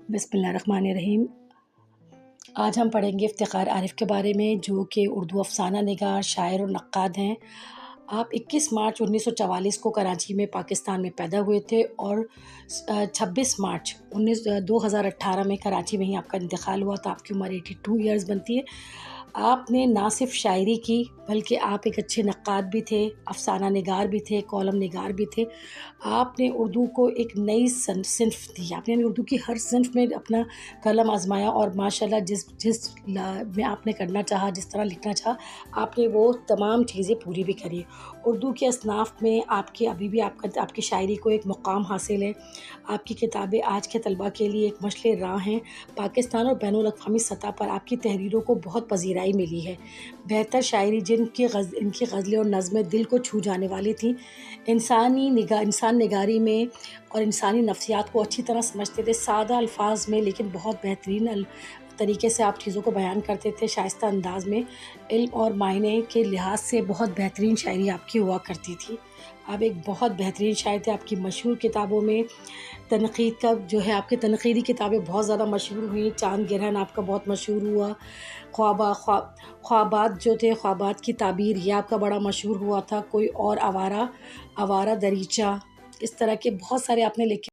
बिस्मिल्लाहिर्रहमानिर्रहीम। आज हम पढ़ेंगे इफ्तिखार आरिफ के बारे में, जो कि उर्दू अफ़साना निगार, शायर और नक्काद हैं। आप 21 मार्च 1944 को कराची में पाकिस्तान में पैदा हुए थे और 26 मार्च 2018 में कराची में ही आपका इंतकाल हुआ, तो आपकी उम्र 82 ईयर्स बनती है। आपने ना सिर्फ शायरी की, बल्कि आप एक अच्छे नक्काद भी थे, अफ़साना निगार भी थे, कॉलम निगार भी थे। आपने उर्दू को एक नई सिन्फ़ दी। आपने उर्दू की हर सिन्फ़ में अपना कलम आज़माया और माशाल्लाह जिस जिस में आपने करना चाहा, जिस तरह लिखना चाहा, आपने वो तमाम चीज़ें पूरी भी करी। उर्दू के असनाफ़ में आपकी अभी भी आपकी शायरी को एक मुक़ाम हासिल है। आपकी किताबें आज के तलबा के लिए एक मशले राह हैं। पाकिस्तान और बैनुल अक़वामी सतह पर आपकी तहरीरों को बहुत पज़ीराई मिली है। बेहतर शायरी इनकी ग़ज़लें और नज़में दिल को छू जाने वाली थीं। इंसान निगारी में और इंसानी नफ्सियात को अच्छी तरह समझते थे, सादा अल्फाज में लेकिन बहुत बेहतरीन तरीके से आप चीज़ों को बयान करते थे, शाइस्ता अंदाज में। इल्म और मायने के लिहाज से बहुत बेहतरीन शायरी आपकी हुआ करती थी। आप एक बहुत बेहतरीन शायर थे। आपकी मशहूर किताबों में तनक़ीद का जो है, आपकी तनक़ीदी किताबें बहुत ज़्यादा मशहूर हुई। चाँद गिरहन आपका बहुत मशहूर हुआ। ख्वाबात जो थे, ख्वाबात की ताबीर, ये आपका बड़ा मशहूर हुआ था। कोई और आवारा दरीचा, इस तरह के बहुत सारे आपने लिखे।